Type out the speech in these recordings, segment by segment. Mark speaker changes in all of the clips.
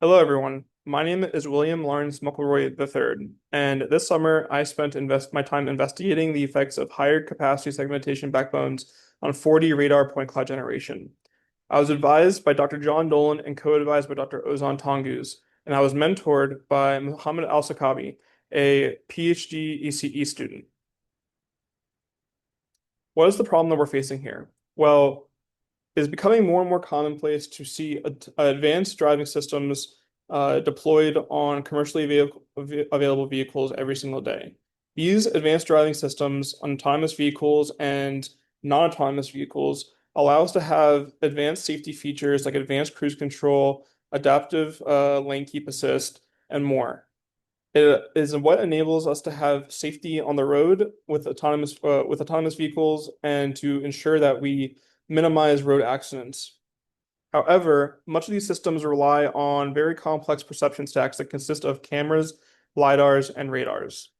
Speaker 1: Hello, everyone. My name is William Lawrence Muckelroy III, and this summer I spent my time investigating the effects of higher capacity segmentation backbones on 4D radar point cloud generation. I was advised by Dr. John Dolan and co-advised by Dr. Ozan Tonguz, and I was mentored by Muhammad Al-Sakabi, a PhD ECE student. What is the problem that we're facing here? Well, it is becoming more and more commonplace to see advanced driving systems deployed on available vehicles every single day. These advanced driving systems on autonomous vehicles and non-autonomous vehicles allow us to have advanced safety features like advanced cruise control, adaptive lane keep assist, and more. It is what enables us to have safety on the road with autonomous vehicles and to ensure that we minimize road accidents. However, much of these systems rely on very complex perception stacks that consist of cameras, LiDARs, and radars.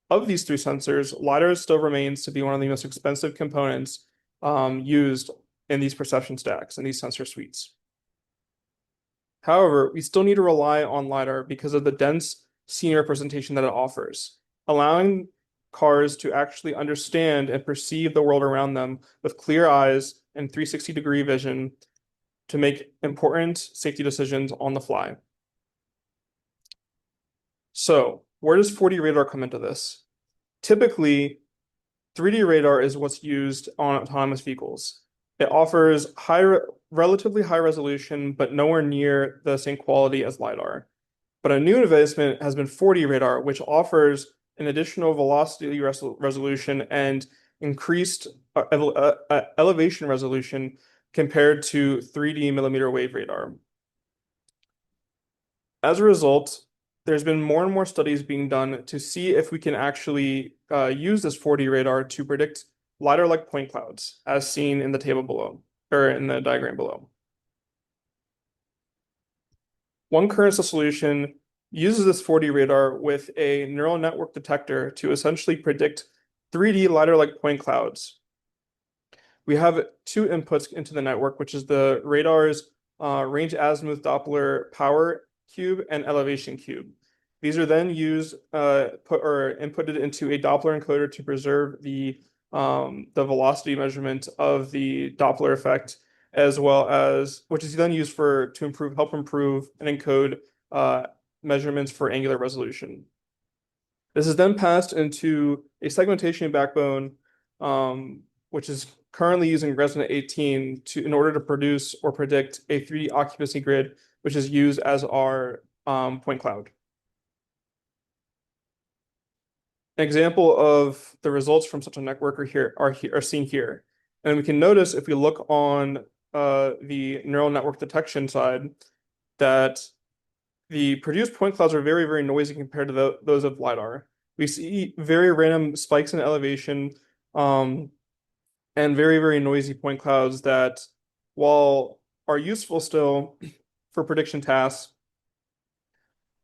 Speaker 1: Of these three sensors, LiDAR still remains to be one of the most expensive components used in these perception stacks and these sensor suites. However, we still need to rely on LiDAR because of the dense scene representation that it offers, allowing cars to actually understand and perceive the world around them with clear eyes and 360-degree vision to make important safety decisions on the fly. So, where does 4D radar come into this? Typically, 3D radar is what's used on autonomous vehicles. It offers relatively high resolution, but nowhere near the same quality as LiDAR. But a new advancement has been 4D radar, which offers an additional velocity resolution and increased elevation resolution compared to 3D millimeter wave radar. As a result, there's been more and more studies being done to see if we can actually use this 4D radar to predict LiDAR-like point clouds, as seen in the table below, or in the diagram below. One current solution uses this 4D radar with a neural network detector to essentially predict 3D LiDAR-like point clouds. We have two inputs into the network, which is the radar's range azimuth Doppler power cube and elevation cube. These are then used inputted into a Doppler encoder to preserve the velocity measurement of the Doppler effect, as well as which is then used to help improve and encode measurements for angular resolution. This is then passed into a segmentation backbone, which is currently using Resonant 18 in order to produce or predict a 3D occupancy grid, which is used as our point cloud. An example of the results from such a network are seen here. And we can notice if we look on the neural network detection side that the produced point clouds are very, very noisy compared to those of LiDAR. We see very random spikes in elevation and very, very noisy point clouds that, while are useful still for prediction tasks,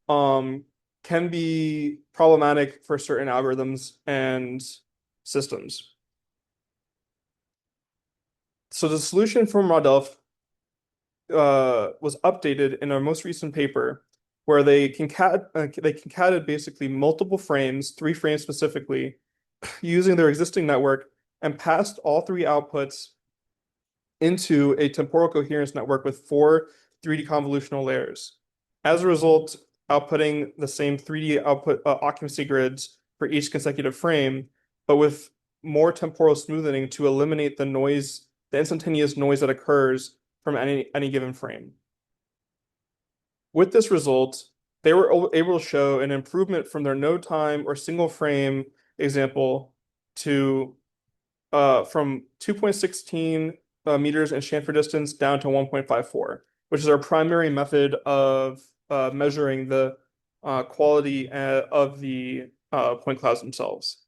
Speaker 1: can be problematic for certain algorithms and systems. So the solution from RaDelft was updated in our most recent paper, where they concatenated basically multiple frames, 3 frames specifically, using their existing network and passed all 3 outputs into a temporal coherence network with 4 3D convolutional layers. As a result, outputting the same 3D output occupancy grids for each consecutive frame, but with more temporal smoothing to eliminate the noise, the instantaneous noise that occurs from any given frame. With this result, they were able to show an improvement from their no time or single frame example to from 2.16 meters in chamfer distance down to 1.54, which is our primary method of measuring the quality of the point clouds themselves.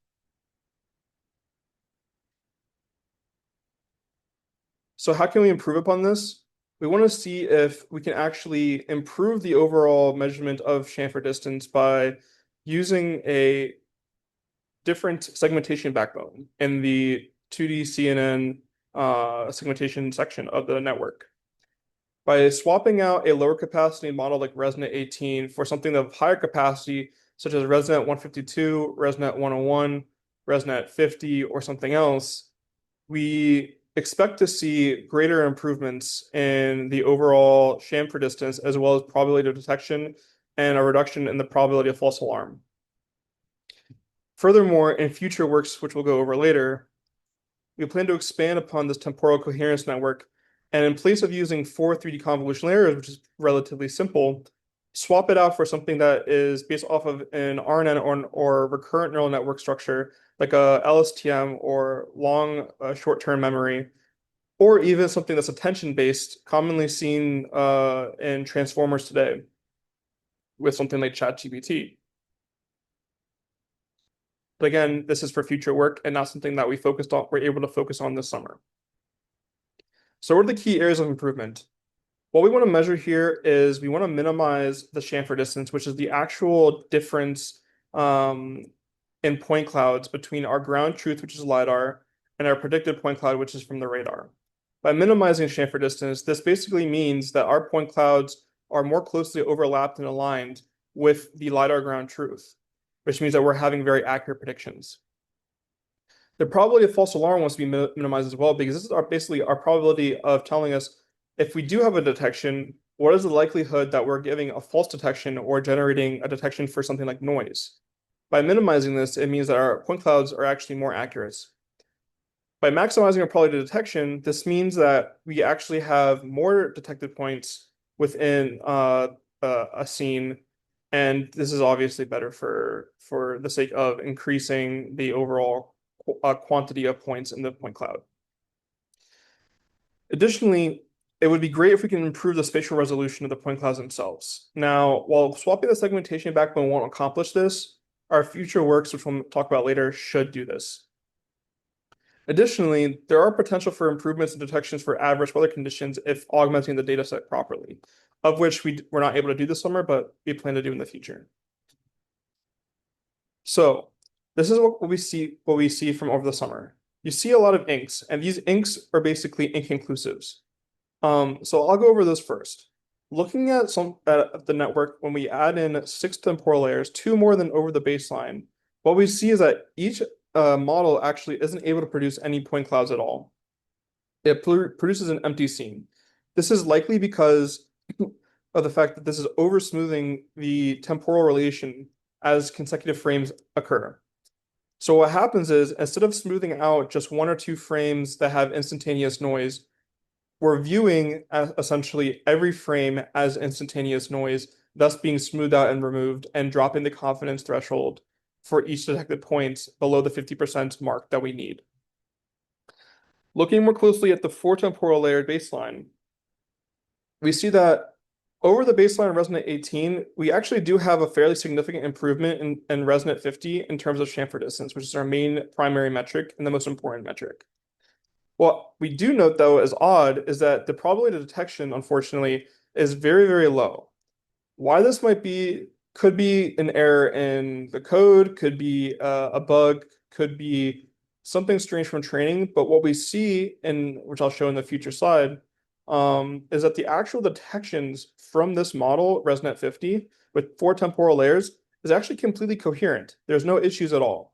Speaker 1: So how can we improve upon this? We want to see if we can actually improve the overall measurement of chamfer distance by using a different segmentation backbone in the 2D CNN segmentation section of the network. By swapping out a lower capacity model like ResNet 18 for something of higher capacity, such as ResNet 152, ResNet 101, ResNet 50, or something else, we expect to see greater improvements in the overall chamfer distance, as well as probability of detection and a reduction in the probability of false alarm. Furthermore, in future works, which we'll go over later, we plan to expand upon this temporal coherence network, and in place of using 4 3D convolution layers, which is relatively simple, swap it out for something that is based off of an RNN or recurrent neural network structure, like a LSTM or long short-term memory, or even something that's attention-based, commonly seen in transformers today, with something like ChatGPT. But again, this is for future work and not something that we're able to focus on this summer. So what are the key areas of improvement? What we want to measure here is we want to minimize the chamfer distance, which is the actual difference in point clouds between our ground truth, which is LiDAR, and our predicted point cloud, which is from the radar. By minimizing chamfer distance, this basically means that our point clouds are more closely overlapped and aligned with the LiDAR ground truth, which means that we're having very accurate predictions. The probability of false alarm wants to be minimized as well, because this is basically our probability of telling us if we do have a detection, what is the likelihood that we're giving a false detection or generating a detection for something like noise. By minimizing this, it means that our point clouds are actually more accurate. By maximizing our probability of detection, this means that we actually have more detected points within a scene, and this is obviously better for the sake of increasing the overall quantity of points in the point cloud. Additionally, it would be great if we can improve the spatial resolution of the point clouds themselves. Now, while swapping the segmentation backbone won't accomplish this, our future works, which we'll talk about later, should do this. Additionally, there are potential for improvements in detections for adverse weather conditions if augmenting the data set properly, of which we're not able to do this summer, but we plan to do in the future. So this is what we see from over the summer. You see a lot of inks, and these inks are basically ink inclusives. So I'll go over this first. Looking at the network, when we add in 6 temporal layers, 2 more than over the baseline, what we see is that each model actually isn't able to produce any point clouds at all. It produces an empty scene. This is likely because of the fact that this is over smoothing the temporal relation as consecutive frames occur. So what happens is, instead of smoothing out just 1 or 2 frames that have instantaneous noise, we're viewing essentially every frame as instantaneous noise, thus being smoothed out and removed and dropping the confidence threshold for each detected point below the 50% mark that we need. Looking more closely at the 4 temporal layered baseline, we see that over the baseline of ResNet 18, we actually do have a fairly significant improvement in ResNet 50 in terms of chamfer distance, which is our main primary metric and the most important metric. What we do note, though, as odd, is that the probability of detection, unfortunately, is very, very low. Why this might be, could be an error in the code, could be a bug, could be something strange from training, but what we see, which I'll show in the future slide, is that the actual detections from this model, ResNet 50, with 4 temporal layers, is actually completely coherent. There's no issues at all.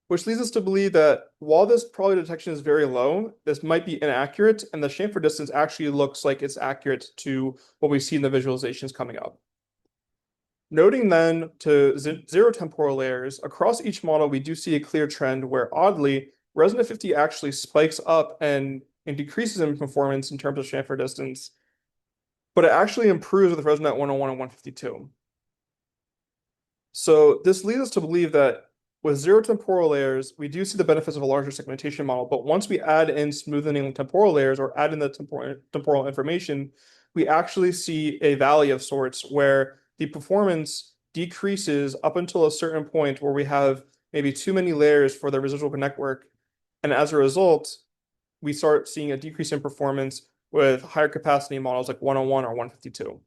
Speaker 1: Which leads us to believe that while this probability detection is very low, this might be inaccurate, and the chamfer distance actually looks like it's accurate to what we see in the visualizations coming up. Noting then to 0 temporal layers, across each model, we do see a clear trend where, oddly, ResNet 50 actually spikes up and decreases in performance in terms of chamfer distance, but it actually improves with ResNet 101 and 152. So this leads us to believe that with 0 temporal layers, we do see the benefits of a larger segmentation model, but once we add in smoothing temporal layers or add in the temporal information, we actually see a valley of sorts where the performance decreases up until a certain point where we have maybe too many layers for the residual network, and as a result, we start seeing a decrease in performance with higher capacity models like 101 or 152.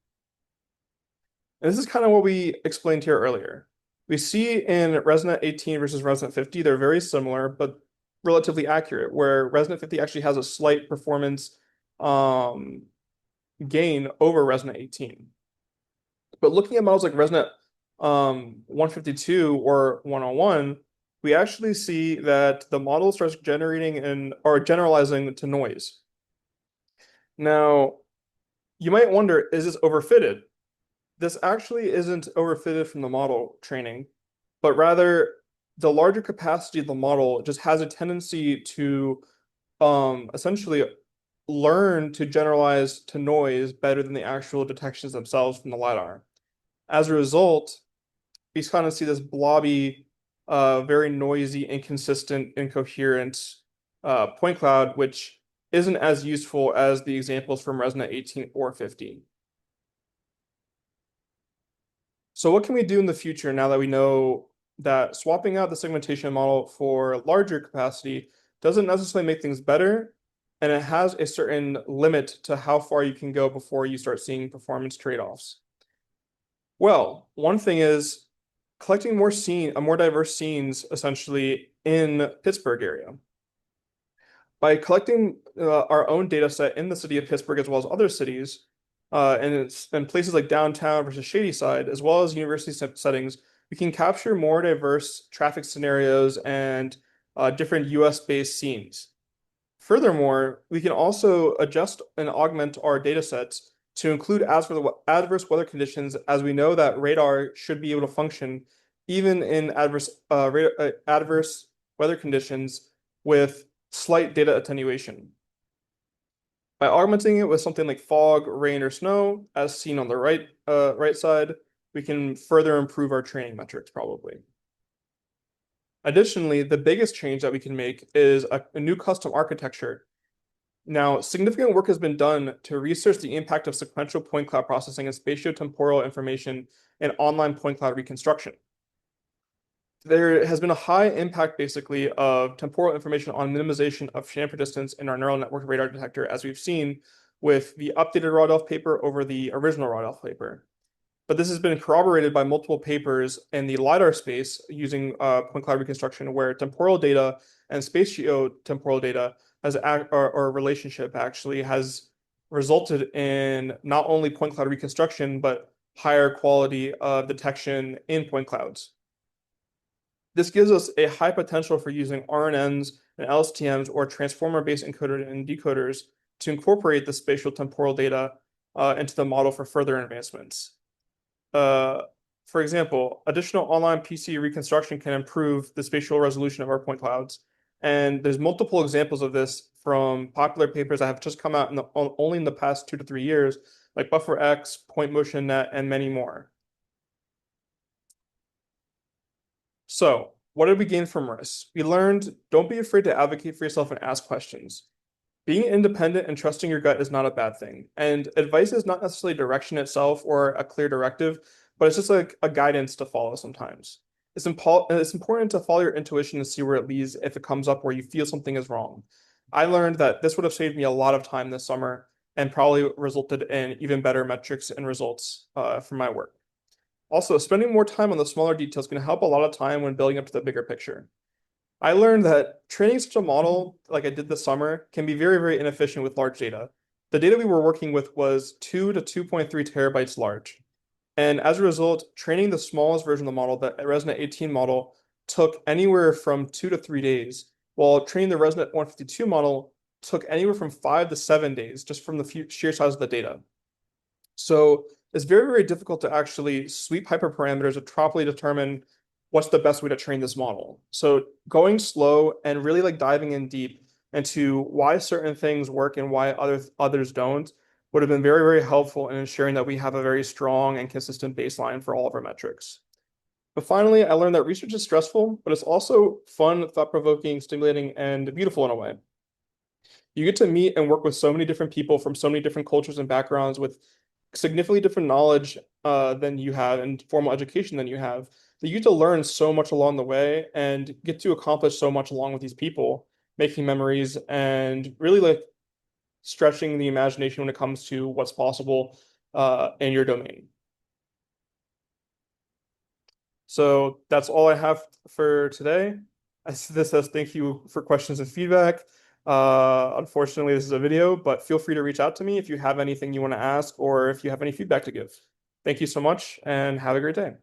Speaker 1: And this is kind of what we explained here earlier. We see in ResNet 18 versus ResNet 50, they're very similar, but relatively accurate, where ResNet 50 actually has a slight performance gain over ResNet 18. But looking at models like ResNet 152 or 101, we actually see that the model starts generating and or generalizing to noise. Now, you might wonder, is this overfitted? This actually isn't overfitted from the model training, but rather the larger capacity of the model just has a tendency to essentially learn to generalize to noise better than the actual detections themselves from the LiDAR. As a result, we kind of see this blobby, very noisy, inconsistent, incoherent point cloud, which isn't as useful as the examples from ResNet 18 or 15. So what can we do in the future now that we know that swapping out the segmentation model for larger capacity doesn't necessarily make things better, and it has a certain limit to how far you can go before you start seeing performance trade-offs? Well, one thing is collecting more diverse scenes essentially in Pittsburgh area. By collecting our own data set in the city of Pittsburgh as well as other cities, and it's in places like downtown versus Shadyside, as well as university settings, we can capture more diverse traffic scenarios and different US-based scenes. Furthermore, we can also adjust and augment our data sets to include adverse weather conditions, as we know that radar should be able to function even in adverse weather conditions with slight data attenuation. By augmenting it with something like fog, rain, or snow, as seen on the right side, we can further improve our training metrics probably. Additionally, the biggest change that we can make is a new custom architecture. Now, significant work has been done to research the impact of sequential point cloud processing and spatiotemporal information in online point cloud reconstruction. There has been a high impact, basically, of temporal information on minimization of chamfer distance in our neural network radar detector, as we've seen with the updated RaDelft paper over the original RaDelft paper. But this has been corroborated by multiple papers in the LiDAR space using point cloud reconstruction, where temporal data and spatiotemporal data or relationship actually has resulted in not only point cloud reconstruction, but higher quality of detection in point clouds. This gives us a high potential for using RNNs and LSTMs or transformer-based encoders and decoders to incorporate the spatial temporal data into the model for further advancements. For example, additional online PC reconstruction can improve the spatial resolution of our point clouds. And there's multiple examples of this from popular papers that have just come out only in the past 2 to 3 years, like BufferX, Point Motion Net, and many more. So, what did we gain from RIS? We learned don't be afraid to advocate for yourself and ask questions. Being independent and trusting your gut is not a bad thing. And advice is not necessarily direction itself or a clear directive, but it's just like a guidance to follow sometimes. It's important to follow your intuition and see where it leads if it comes up where you feel something is wrong. I learned that this would have saved me a lot of time this summer and probably resulted in even better metrics and results from my work. Also, spending more time on the smaller details can help a lot of time when building up to the bigger picture. I learned that training such a model like I did this summer can be very, very inefficient with large data. The data we were working with was 2 to 2.3 terabytes large. And as a result, training the smallest version of the model, the ResNet 18 model, took anywhere from 2 to 3 days, while training the ResNet 152 model took anywhere from 5 to 7 days just from the sheer size of the data. So it's very, very difficult to actually sweep hyperparameters to properly determine what's the best way to train this model. So going slow and really like diving in deep into why certain things work and why others don't would have been very, very helpful in ensuring that we have a very strong and consistent baseline for all of our metrics. But finally, I learned that research is stressful, but it's also fun, thought-provoking, stimulating, and beautiful in a way. You get to meet and work with so many different people from so many different cultures and backgrounds with significantly different knowledge than you have and formal education than you have, that you get to learn so much along the way and get to accomplish so much along with these people, making memories and really like stretching the imagination when it comes to what's possible in your domain. So that's all I have for today. This says thank you for questions and feedback. Unfortunately, this is a video, but feel free to reach out to me if you have anything you want to ask or if you have any feedback to give. Thank you so much and have a great day.